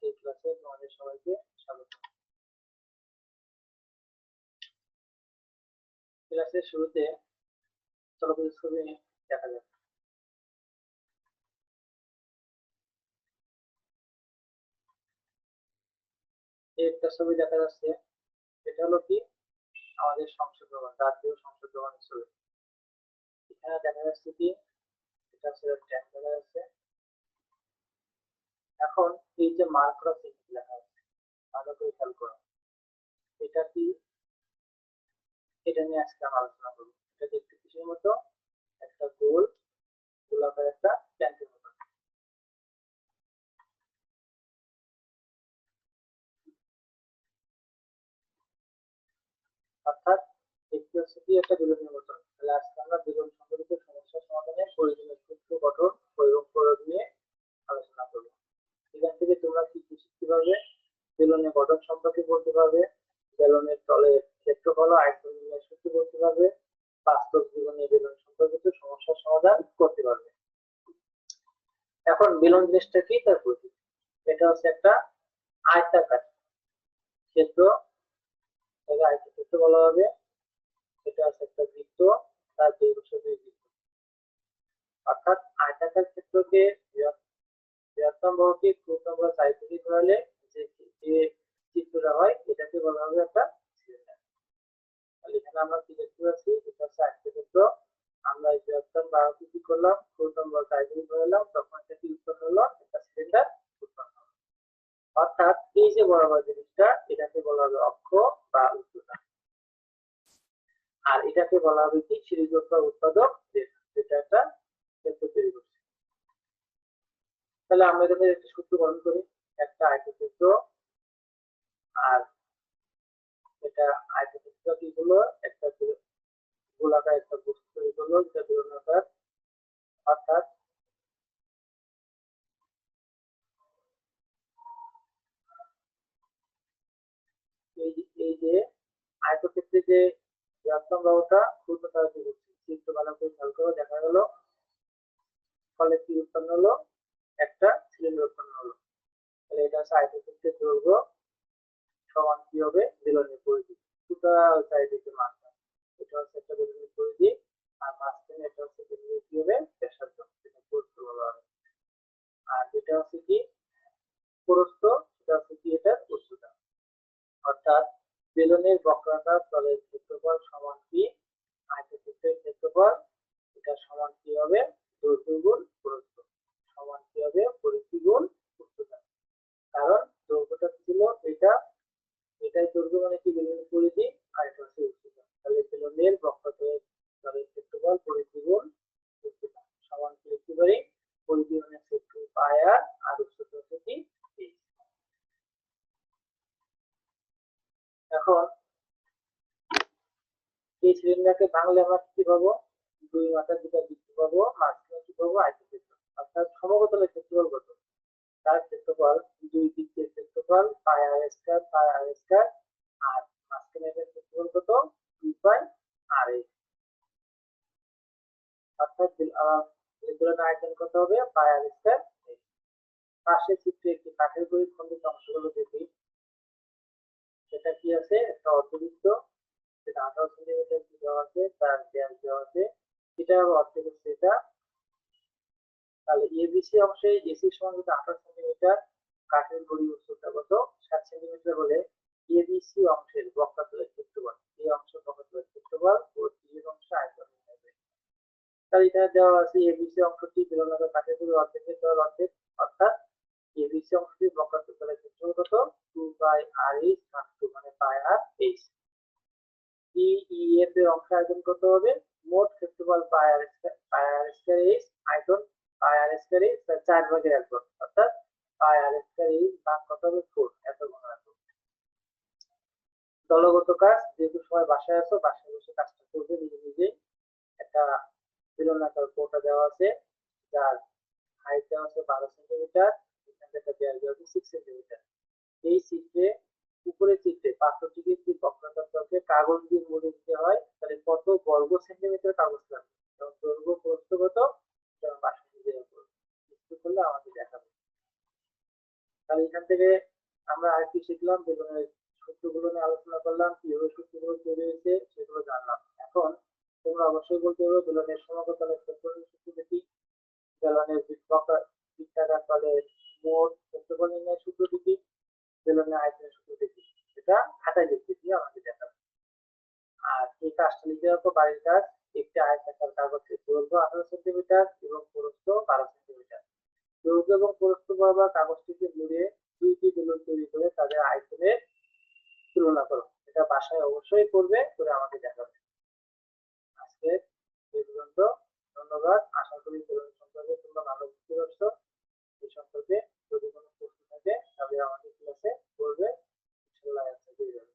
এই ক্লাসে তোমাদের সবাইকে স্বাগত। ক্লাসের শুরুতে চলচ্চিত্র ছবি দেখা যাক। এই একটা ছবি দেখা যাচ্ছে, এটা হলো কি আমাদের সংসদ ভবন, জাতীয় সংসদ ভবনের ছবি। এখানে দেখা যাচ্ছে কি এটা হচ্ছে ট্যাঙ্ক দেখা যাচ্ছে। এখন এই যে মার্ক করা চিহ্ন লেখা আছে, ভালো করে খেয়াল করো, এটা কি, এটা নিয়ে আজকে আমরা আলোচনা করবো। এটা দেখতে কিসের মতো, একটা গোল গোলাকার একটা ট্যাঙ্কের মতো। অর্থাৎ দেখতে হচ্ছে কি একটা বেলুনের মতন। তাহলে আজকে আমরা বেলুন সম্পর্কিত সমস্যা সমাধানের প্রয়োজনীয় সূত্র গঠন প্রয়োগ নিয়ে আলোচনা করবো। এখান থেকে তোমরা কি কি শিখতে পারবে, বেলুনের গঠন সম্পর্কে বলতে পারবে, বেলুনের তলের ক্ষেত্রফল ও আয়তন নির্ণয়ের সূত্র বলতে পারবে, বাস্তব জীবনে বেলুন সম্পর্কিত সমস্যার সমাধান করতে পারবে। এখন বেলুন জিনিসটা কি তার প্রতীক। এটা হচ্ছে একটা আয়তাকার ক্ষেত্র, আয়তক্ষেত্র বলা হবে। এটা হচ্ছে একটা বৃত্ত, তার দৈর্ঘ্য 2 বৃত্ত। অর্থাৎ আয়তাকার ক্ষেত্রকে বৃহত্তম বাহুকে ক্ষুদ্রতম বাহু চারিদিকে ঘোরালে যে চিত্রটা হয় এটাকে বলা হবে একটা সিলিন্ডার। তাহলে এখানে আমরা কি দেখতে পাচ্ছি, এটা হচ্ছে আয়তক্ষেত্র। আমরা এই বৃহত্তম বাহুকে কি করলাম, ক্ষুদ্রতম বাহু চারিদিকে ঘোরালাম, তখন এটা কি উৎপন্ন হলো, একটা সিলিন্ডার উৎপন্ন হলো। অর্থাৎ এই যে বরাবর জিনিসটা, এটাকে বলা হবে অক্ষ বা উচ্চতা, আর এটাকে বলা হবে কি সিরিজক বা উৎপাদক রেখা, যেটা একটা ক্ষেত্র তৈরি করছে। তাহলে আমরা এখানে একটা সূত্র গ্রহণ করি, একটা আয়তক্ষেত্র, আর এটা আয়তক্ষেত্র কি হলো, একটা গোলাকার একটা বস্তু তৈরি করলো, যেটা বেলুনাকার। অর্থাৎ এই যে আয়তক্ষেত্রে যে বৃহত্তম বাহুটা ক্ষুদ্রতম বাহুকে হচ্ছে, চিত্র ভালো করে খেয়াল করো, দেখা গেল ফলে কি উৎপন্ন হলো, একটা সিলিন্ডার উৎপন্ন হলো। তাহলে এটা হচ্ছে আয়তক্ষেত্রের দৈর্ঘ্য সমান কি হবে, বেলুনের পরিধি, টোটাল চারিদিকে মাত্রা। এটা হচ্ছে একটা বেলুনের পরিধি, আর মাঝখানে এটা হচ্ছে বেলুনের কি হবে, ব্যাসার্ধ, যেটা প্রস্থ বলা হবে। আর এটা হচ্ছে কি প্রস্থ, সেটা হচ্ছে কি এটার উচ্চতা। অর্থাৎ বেলুনের বক্রাকার তলের ক্ষেত্রফল সমান কি আয়তক্ষেত্রের ক্ষেত্রফল, এটা সমান কি হবে, দৈর্ঘ্য গুণ প্রস্থ সমান কি হবে, পরিধি গুণ উচ্চতা। কারণ দৈর্ঘ্যটা ছিল এটা, এটাই দৈর্ঘ্য মানে কি বেলুনের পরিধি, আর এটা হচ্ছে উচ্চতা। তাহলে বেলুনের বক্রতলের তলের ক্ষেত্রফল পরিধি গুণ উচ্চতা সমান কি লিখতে পারি, পরিধি মানে হচ্ছে 2 পাই আর উচ্চতা হচ্ছে কি h। এখন এই সিলিন্ডারকে ভাঙলে আমরা কি পাবো, দুই মাথার দুটো বৃত্ত পাবো, মাঝখানে কি পাবো, আয়তক্ষেত্র। অর্থাৎ সমতলের ক্ষেত্রফল কত, তার ক্ষেত্রফল দুই বৃত্তের ক্ষেত্রফল পাই আর স্কয়ার আর মাঝখানে এর ক্ষেত্রফল কত, 2 পাই আর h। অর্থাৎ বেলুনের আয়তন কত হবে, পাই আর স্কয়ার h। পাশের চিত্রে একটি কাঠের গুঁড়ি খন্ডিত অংশগুলো দেখি। সেটা কি আছে, একটা অর্ধবৃত্ত, যেটা 18 সেন্টিমিটার দেওয়া আছে, তার ব্যাস দেওয়া আছে, এটা অর্ধেক হচ্ছে এটা। তাহলে এবিসি অংশে এসি সমান 18 সেন্টিমিটার, কাঠের গুঁড়ি উচ্চতা কত 7 সেন্টিমিটার হলে এবিসি অংশের বক্রতলের ক্ষেত্রফল, এই অংশের বক্রতলের ক্ষেত্রফল ও এই অংশের আয়তন নির্ণয় করতে। তাহলে এখানে দেওয়া আছে এবিসি অংশটি বেলুনাকার কাঠের গুঁড়ি অর্ধেকের তল অর্ধেক, অর্থাৎ এবিসি অংশটি বক্রতলের ক্ষেত্রফল কত, 2 পাই আর h ভাগ 2 মানে পাই আর h। EF এর অংশ আয়তন কত হবে, মোট ক্ষেত্রফল পাই আর স্কয়ার h, আয়তন পাই আর স্কয়ার h তার 4 ভাগের 1 ভাগ, অর্থাৎ পাই আর স্কয়ার h ভাগ কত হবে 4, এত গুণ রাখো। দলগত কাজ, যেহেতু সবাই বাসায় আছো, বাসায় বসে কাজটা করবে নিজে নিজেই। একটা বেলুনাকার কোটা দেওয়া আছে, যার হাইট দেওয়া আছে 12 সেন্টিমিটার, এখানে একটা ব্যাস দেওয়া আছে 6 সেন্টিমিটার। এই চিত্রে, উপরের চিত্রে পাত্রটিকে একটি বক্রাকার তলকে কাগজ দিয়ে মুড়ে দিতে হয়, তাহলে কত বর্গ সেন্টিমিটার কাগজ লাগবে, এবং দৈর্ঘ্য প্রস্থ কত, যেমন বাসা নিজের উপর করলে আমাকে দেখাবে। তাহলে এখান থেকে আমরা আর কি শিখলাম, বেলনের সূত্রগুলো নিয়ে আলোচনা করলাম, কিভাবে সূত্রগুলো তৈরি হয়েছে সেগুলো জানলাম। এখন তোমরা অবশ্যই বলতে পারবে বেলনের সমাকলনের ক্ষেত্রফলের সূত্রটা কি, বেলনের বৃত্তাকার তলের মোট ক্ষেত্রফল নির্ণয়ের সূত্রটি কি, বেলনের আয়তনের সূত্রটি কি, সেটা খাতায় লিখতে দিয়ে আমাকে দেখাবে। আর এই কাজটা লিখে রাখো, বাড়ির কাজ। একটি আয়তাকার কাগজের দৈর্ঘ্য 18 সেন্টিমিটার এবং প্রস্থ 12 সেন্টিমিটার। দৈর্ঘ্য এবং প্রস্থ বরাবর কাগজটিকে মুড়িয়ে দুইটি বেলুন তৈরি করে তাদের আয়তনের তুলনা করো। এটা বাসায় অবশ্যই করবে, করে আমাকে দেখাবে। আজকে এই পর্যন্ত। ধন্যবাদ। আশা করি বেলুন সম্পর্কে তোমরা ভালো বুঝতে পারছো। এই সম্পর্কে যদি কোনো প্রশ্ন থাকে তাহলে আমাদের ক্লাসে করবে, ইনশাআল্লাহ অ্যান্সার দিয়ে যাবে।